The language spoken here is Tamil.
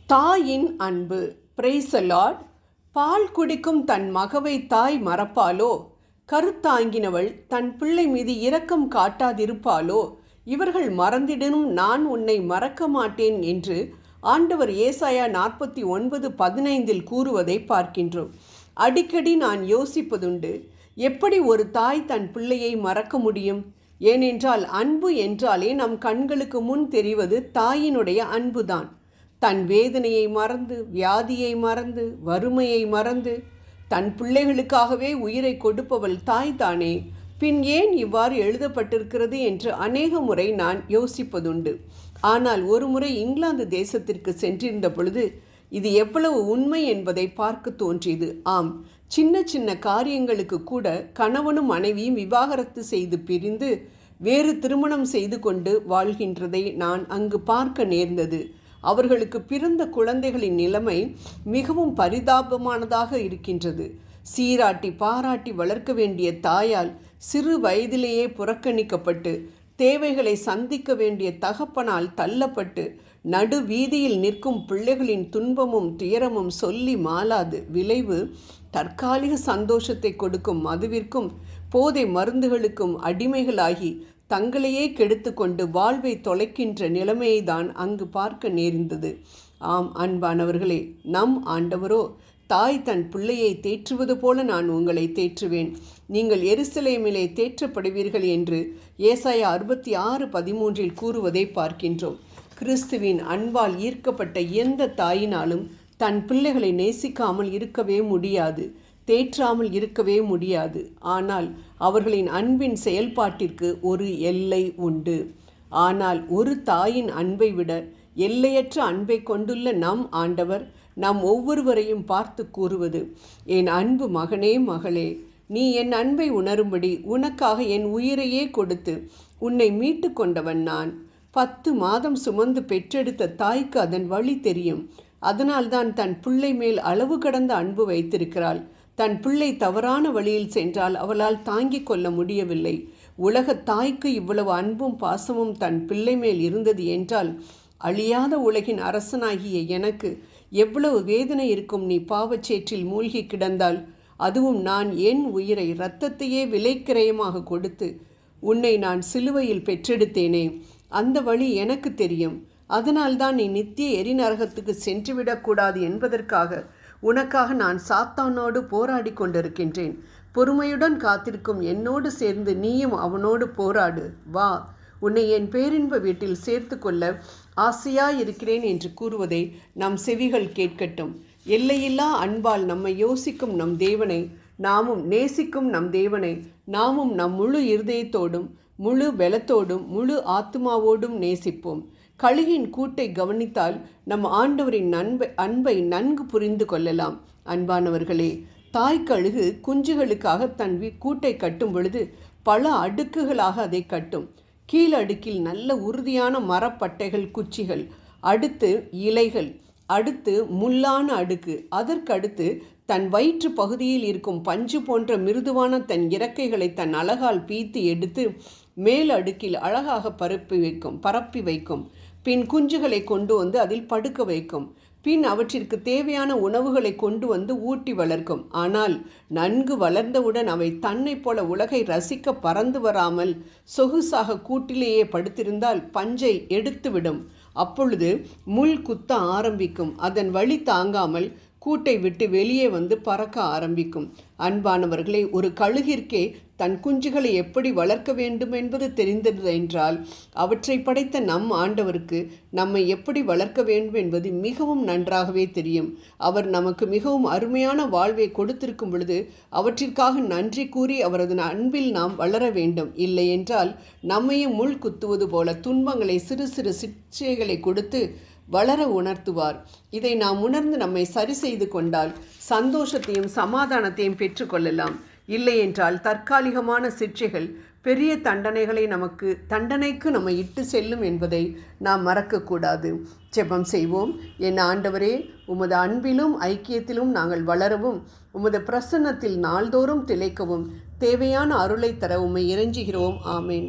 தாயின் அன்பு. Praise the Lord. பால் குடிக்கும் தன் மகவை தாய் மறப்பாளோ? கருத்தாங்கினவள் தன் பிள்ளை மீது இரக்கம் காட்டாதிருப்பாளோ? இவர்கள் மறந்திடனும் நான் உன்னை மறக்க மாட்டேன் என்று ஆண்டவர் ஏசாயா 49:15 கூறுவதை பார்க்கின்றோம். அடிக்கடி நான் யோசிப்பதுண்டு, எப்படி ஒரு தாய் தன் பிள்ளையை மறக்க முடியும்? ஏனென்றால் அன்பு என்றாலே நம் கண்களுக்கு முன் தெரிவது தாயினுடைய அன்புதான். தன் வேதனையை மறந்து, வியாதியை மறந்து, வறுமையை மறந்து தன் பிள்ளைகளுக்காகவே உயிரை கொடுப்பவள் தாய் தானே. பின் ஏன் இவ்வாறு எழுதப்பட்டிருக்கிறது என்று அநேக முறை நான் யோசிப்பதுண்டு. ஆனால் ஒரு முறை இங்கிலாந்து தேசத்திற்கு சென்றிருந்த பொழுது இது எவ்வளவு உண்மை என்பதை பார்க்க தோன்றியது. ஆம், சின்ன சின்ன காரியங்களுக்கு கூட கணவனும் மனைவியும் விவாகரத்து செய்து பிரிந்து வேறு திருமணம் செய்து கொண்டு வாழ்கின்றதை நான் அங்கு பார்க்க நேர்ந்தது. அவர்களுக்கு பிறந்த குழந்தைகளின் நிலைமை மிகவும் பரிதாபமானதாக இருக்கின்றது. சீராட்டி பாராட்டி வளர்க்க வேண்டிய தாயால் சிறு வயதிலேயே புறக்கணிக்கப்பட்டு, தேவைகளை சந்திக்க வேண்டிய தகப்பனால் தள்ளப்பட்டு, நடு வீதியில் நிற்கும் பிள்ளைகளின் துன்பமும் துயரமும் சொல்லி மாளாது. விளைவு தற்காலிக சந்தோஷத்தை கொடுக்கும் மதுவிற்கும் போதை மருந்துகளுக்கும் அடிமைகளாகி தங்களையே கெடுத்து கொண்டு வாழ்வை தொலைக்கின்ற நிலைமையை தான் அங்கு பார்க்க நேர்ந்தது. ஆம் அன்பானவர்களே, நம் ஆண்டவரோ தாய் தன் பிள்ளையை தேற்றுவது போல நான் உங்களை தேற்றுவேன், நீங்கள் எருசலேமிலே தேற்றப்படுவீர்கள் என்று ஏசாயா 66:13 கூறுவதை பார்க்கின்றோம். கிறிஸ்துவின் அன்பால் ஈர்க்கப்பட்ட எந்த தாயினாலும் தன் பிள்ளைகளை நேசிக்காமல் இருக்கவே முடியாது, தேற்றாமல் இருக்கவே முடியாது. ஆனால் அவர்களின் அன்பின் செயல்பாட்டிற்கு ஒரு எல்லை உண்டு. ஆனால் ஒரு தாயின் அன்பை விட எல்லையற்ற அன்பை கொண்டுள்ள நம் ஆண்டவர் நம் ஒவ்வொருவரையும் பார்த்து கூறுவது, என் அன்பு மகனே மகளே, நீ என் அன்பை உணரும்படி உனக்காக என் உயிரையே கொடுத்து உன்னை மீட்டு கொண்டவன் நான். 10 மாதம் சுமந்து பெற்றெடுத்த தாய்க்கு அதன் வழி தெரியும். அதனால்தான் தன் பிள்ளை மேல் அளவு கடந்த அன்பு வைத்திருக்கிறாள். தன் பிள்ளை தவறான வழியில் சென்றால் அவளால் தாங்கிக் கொள்ள முடியவில்லை. உலக தாய்க்கு இவ்வளவு அன்பும் பாசமும் தன் பிள்ளை மேல் இருந்தது என்றால், அழியாத உலகின் அரசனாகிய எனக்கு எவ்வளவு வேதனை இருக்கும் நீ பாவச்சேற்றில் மூழ்கி கிடந்தால். அதுவும் நான் என் உயிரை இரத்தத்தையே விலைக்கிரயமாக கொடுத்து உன்னை நான் சிலுவையில் பெற்றெடுத்தேனே, அந்த வழி எனக்கு தெரியும். அதனால்தான் நீ நித்திய எரிநரகத்துக்கு சென்றுவிடக்கூடாது என்பதற்காக உனக்காக நான் சாத்தானோடு போராடி கொண்டிருக்கின்றேன். பொறுமையுடன் காத்திருக்கும் என்னோடு சேர்ந்து நீயும் அவனோடு போராடு. வா, உன்னை என் பேரின்ப வீட்டில் சேர்த்து கொள்ள ஆசையாயிருக்கிறேன் என்று கூறுவதை நம் செவிகள் கேட்கட்டும். எல்லையில்லா அன்பால் நம்மை யோசிக்கும் நம் தேவனை நாமும் நேசிக்கும் நம் தேவனை நாமும் நம் முழு இருதயத்தோடும் முழு பலத்தோடும் முழு ஆத்மாவோடும் நேசிப்போம். கழுகின் கூட்டை கவனித்தால் நம் ஆண்டவரின் அன்பை நன்கு புரிந்து கொள்ளலாம். அன்பானவர்களே, தாய் கழுகு குஞ்சுகளுக்காக தன் கூட்டை கட்டும் பொழுது பல அடுக்குகளாக அதை கட்டும். கீழடுக்கில் நல்ல உறுதியான மரப்பட்டைகள், குச்சிகள், அடுத்து இலைகள், அடுத்து முள்ளான அடுக்கு, அதற்கடுத்து தன் வயிற்று பகுதியில் இருக்கும் பஞ்சு போன்ற மிருதுவான தன் இறக்கைகளை தன் அழகால் பீத்து எடுத்து மேல் அடுக்கில் அழகாக பரப்பி வைக்கும். பின் குஞ்சுகளை கொண்டு வந்து அதில் படுக்க வைக்கும். பின் அவற்றிற்கு தேவையான உணவுகளை கொண்டு வந்து ஊட்டி வளர்க்கும். ஆனால் நன்கு வளர்ந்தவுடன் அவை தன்னை போல உலகை ரசிக்க பறந்து வராமல் சொகுசாக கூட்டிலேயே படுத்திருந்தால் பஞ்சை எடுத்துவிடும். அப்பொழுது முள் குத்த ஆரம்பிக்கும். அதன் வழி தாங்காமல் கூட்டை விட்டு வெளியே வந்து பறக்க ஆரம்பிக்கும். அன்பானவர்களே, ஒரு கழுகிற்கே தன் குஞ்சுகளை எப்படி வளர்க்க வேண்டும் என்பது தெரிந்தது என்றால், அவற்றை படைத்த நம் ஆண்டவருக்கு நம்மை எப்படி வளர்க்க வேண்டும் என்பது மிகவும் நன்றாகவே தெரியும். அவர் நமக்கு மிகவும் அருமையான வாழ்வை கொடுத்திருக்கும் பொழுது அவற்றிற்காக நன்றி கூறி அவரது அன்பில் நாம் வளர வேண்டும். இல்லை என்றால் நம்மையும் முள் குத்துவது போல துன்பங்களை, சிறு சிறு சிக்ஷைகளை கொடுத்து வளர உணர்த்துவார். இதை நாம் உணர்ந்து நம்மை சரி செய்து கொண்டால் சந்தோஷத்தையும் சமாதானத்தையும் பெற்றுக்கொள்ளலாம். இல்லை என்றால் தற்காலிகமான சிக்ஷைகள் பெரிய தண்டனைக்கு நம்மை இட்டு செல்லும் என்பதை நாம் மறக்கக்கூடாது. ஜெபம் செய்வோம். என் ஆண்டவரே, உமது அன்பிலும் ஐக்கியத்திலும் நாங்கள் வளரவும், உமது பிரசன்னத்தில் நாள்தோறும் திளைக்கவும் தேவையான அருளை தர உம்மை இறைஞ்சுகிறோம். ஆமேன்.